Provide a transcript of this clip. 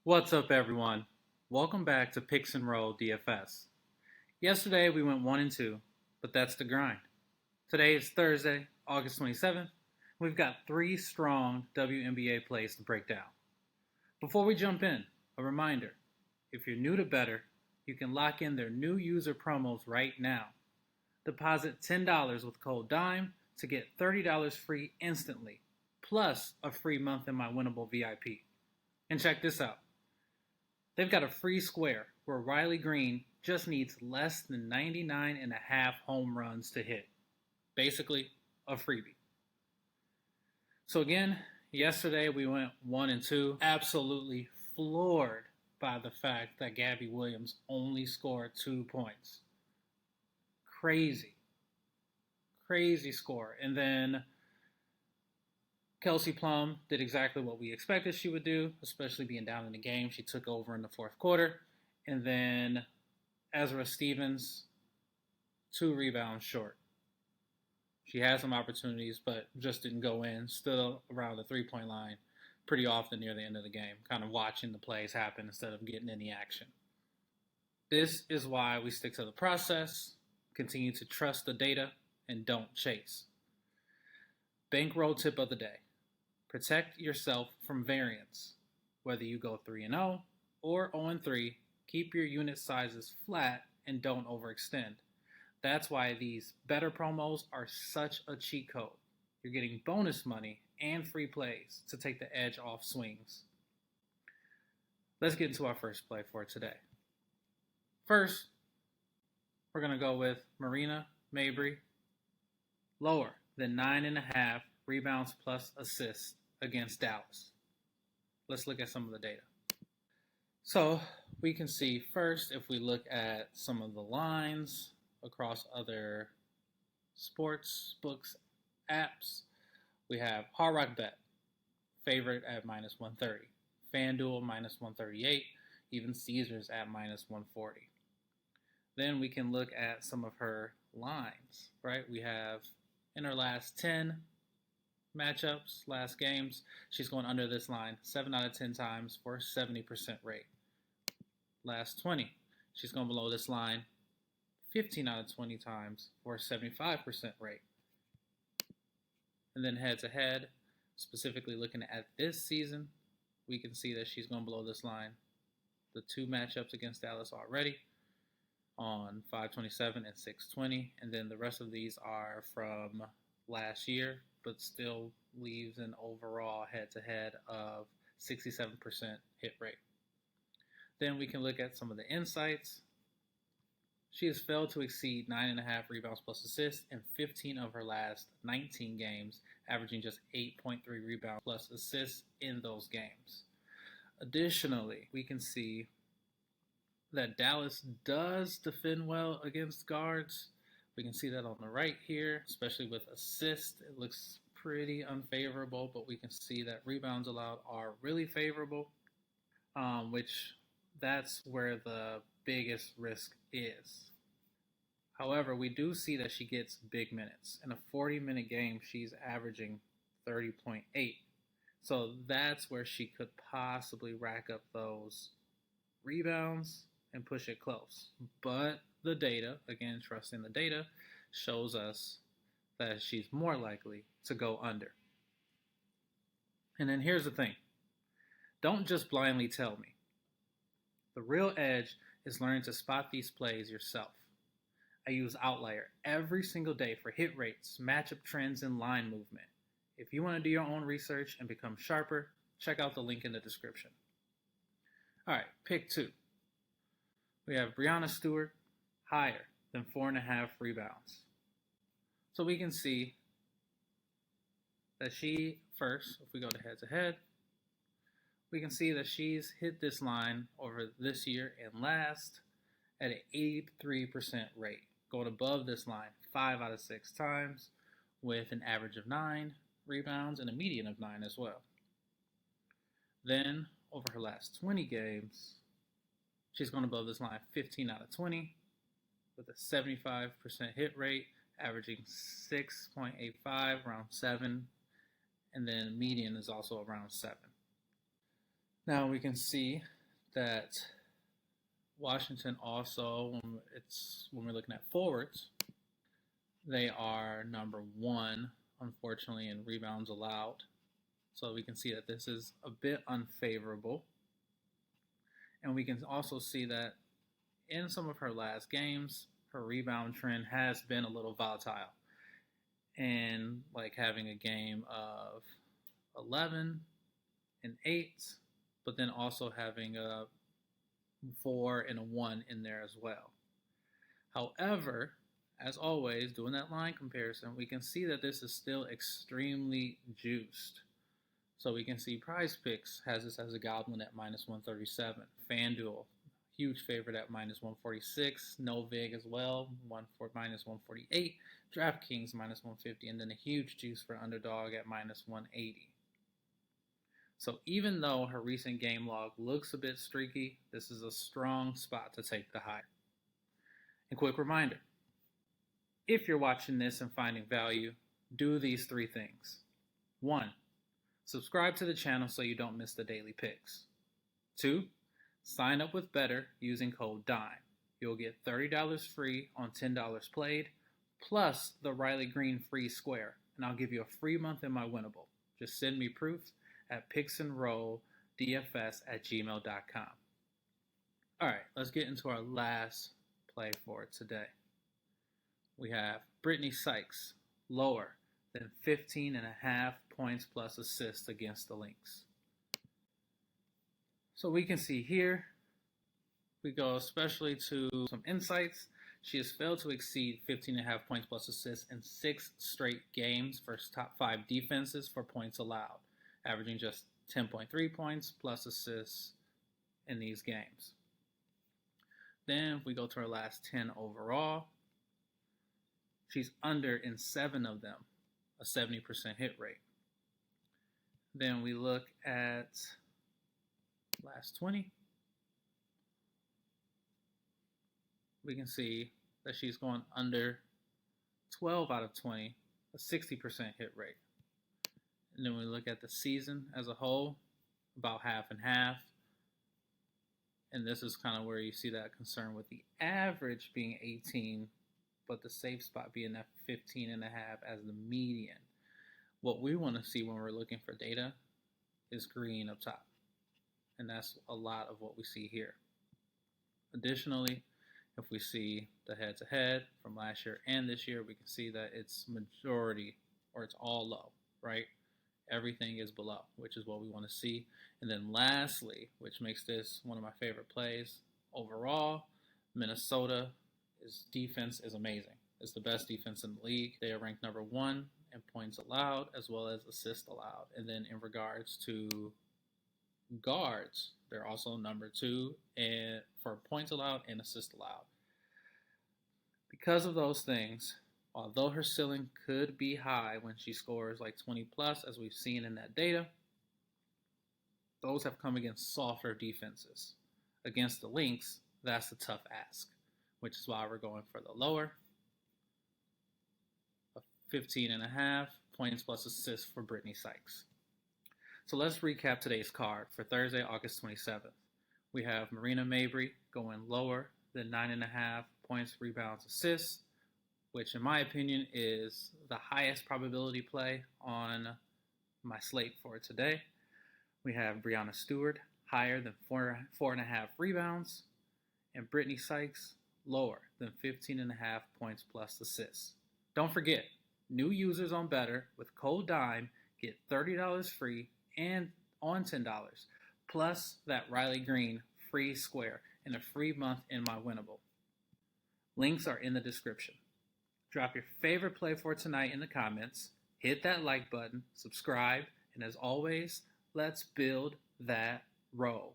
What's up, everyone? Welcome back to Picks and Roll DFS. Yesterday we went 1 and 2, but that's the grind. Today is Thursday, August 27th. We've got 3 strong WNBA plays to break down. Before we jump in, a reminder if you're new to Betr, you can lock in their new user promos right now. Deposit $10 with code DIME to get $30 free instantly, plus a free month in my winnable VIP. And check this out. They've got a free square where Riley Green just needs less than 99.5 home runs to hit. Basically, a freebie. So again, yesterday we went 1 and 2, absolutely floored by the fact that Gabby Williams only scored 2 points. Crazy score. And then Kelsey Plum did exactly what we expected she would do, especially being down in the game. She took over in the fourth quarter. And then Ezra Stevens, 2 rebounds short. She had some opportunities, but just didn't go in. Still around the 3-point line pretty often near the end of the game, kind of watching the plays happen instead of getting any action. This is why we stick to the process, continue to trust the data, and don't chase. Bankroll tip of the day. Protect yourself from variance. Whether you go 3-0 or 0-3, keep your unit sizes flat and don't overextend. That's why these Betr promos are such a cheat code. You're getting bonus money and free plays to take the edge off swings. Let's get into our first play for today. First, we're going to go with Marina Mabrey, lower than 9.5 rebounds plus assists against Dallas. Let's look at some of the data. So we can see first, if we look at some of the lines across other sports books apps, we have Hard Rock Bet, favorite at minus 130, FanDuel minus 138, even Caesars at minus 140. Then we can look at some of her lines, right? We have in her last 10 matchups, last games, she's going under this line 7 out of 10 times for a 70% rate. Last 20, she's going below this line 15 out of 20 times for a 75% rate. And then head-to-head, specifically looking at this season, we can see that she's going below this line the 2 matchups against Dallas already on 527 and 620. And then the rest of these are from last year, but still leaves an overall head-to-head of 67% hit rate. Then we can look at some of the insights. She has failed to exceed 9.5 rebounds plus assists in 15 of her last 19 games, averaging just 8.3 rebounds plus assists in those games. Additionally, we can see that Dallas does defend well against guards. We can see that on the right here, especially with assists. It looks pretty unfavorable, but we can see that rebounds allowed are really favorable, which that's where the biggest risk is. However, we do see that she gets big minutes. In a 40-minute game, she's averaging 30.8. So that's where she could possibly rack up those rebounds and push it close. But the data, again, trusting the data, shows us that she's more likely to go under. And then here's the thing. Don't just blindly tell me. The real edge is learning to spot these plays yourself. I use Outlier every single day for hit rates, matchup trends, and line movement. If you want to do your own research and become sharper, check out the link in the description. All right, pick 2. We have Breanna Stewart, higher than 4.5 rebounds. So we can see that she, first, if we go to head-to-head, we can see that she's hit this line over this year and last at an 83% rate, going above this line 5 out of 6 times with an average of 9 rebounds and a median of 9 as well. Then, over her last 20 games, she's gone above this line 15 out of 20 with a 75% hit rate, averaging 6.85, around 7, and then median is also around 7. Now we can see that Washington also, when we're looking at forwards, they are number one, unfortunately, in rebounds allowed. So we can see that this is a bit unfavorable. And we can also see that in some of her last games, her rebound trend has been a little volatile. And like having a game of 11 and 8, but then also having a 4 and a 1 in there as well. However, as always, doing that line comparison, we can see that this is still extremely juiced. So we can see PrizePicks has this as a goblin at minus 137. FanDuel, huge favorite at minus 146. Novig as well, minus 148. DraftKings minus 150. And then a huge juice for Underdog at minus 180. So even though her recent game log looks a bit streaky, this is a strong spot to take the high. And quick reminder, if you're watching this and finding value, do these 3 things. 1, subscribe to the channel so you don't miss the daily picks. 2, sign up with Betr using code DIME. You'll get $30 free on $10 played, plus the Riley Green free square, and I'll give you a free month in my winnable. Just send me proof at picksandrolldfs@gmail.com. All right, let's get into our last play for today. We have Brittany Sykes, lower than 15.5 points plus assists against the Lynx. So we can see here, we go especially to some insights. She has failed to exceed 15.5 points plus assists in 6 straight games versus top 5 defenses for points allowed, averaging just 10.3 points plus assists in these games. Then if we go to our last 10 overall, she's under in 7 of them, a 70% hit rate. Then we look at last 20. We can see that she's going under 12 out of 20, a 60% hit rate. And then we look at the season as a whole, about half and half. And this is kind of where you see that concern with the average being 18, but the safe spot being that 15.5 as the median. What we want to see when we're looking for data is green up top. And that's a lot of what we see here. Additionally, if we see the head-to-head from last year and this year, we can see that it's majority, or it's all low, right? Everything is below, which is what we want to see. And then lastly, which makes this one of my favorite plays, overall, Minnesota's defense is amazing. It's the best defense in the league. They are ranked number 1 in points allowed as well as assists allowed. And then in regards to guards, they're also number 2 for points allowed and assists allowed. Because of those things, although her ceiling could be high when she scores like 20 plus, as we've seen in that data, those have come against softer defenses. Against the Lynx, that's a tough ask, which is why we're going for the lower of 15.5 points plus assists for Brittany Sykes. So let's recap today's card for Thursday, August 27th. We have Marina Mabrey going lower than 9.5 points, rebounds, assists, which in my opinion is the highest probability play on my slate for today. We have Brianna Stewart higher than 4.5 rebounds, and Brittany Sykes lower than 15.5 points plus assists. Don't forget, new users on Betr with code DIME get $30 free and on $10, plus that Riley Green free square and a free month in my winnable. Links are in the description. Drop your favorite play for tonight in the comments, hit that like button, subscribe, and as always, let's build that roll.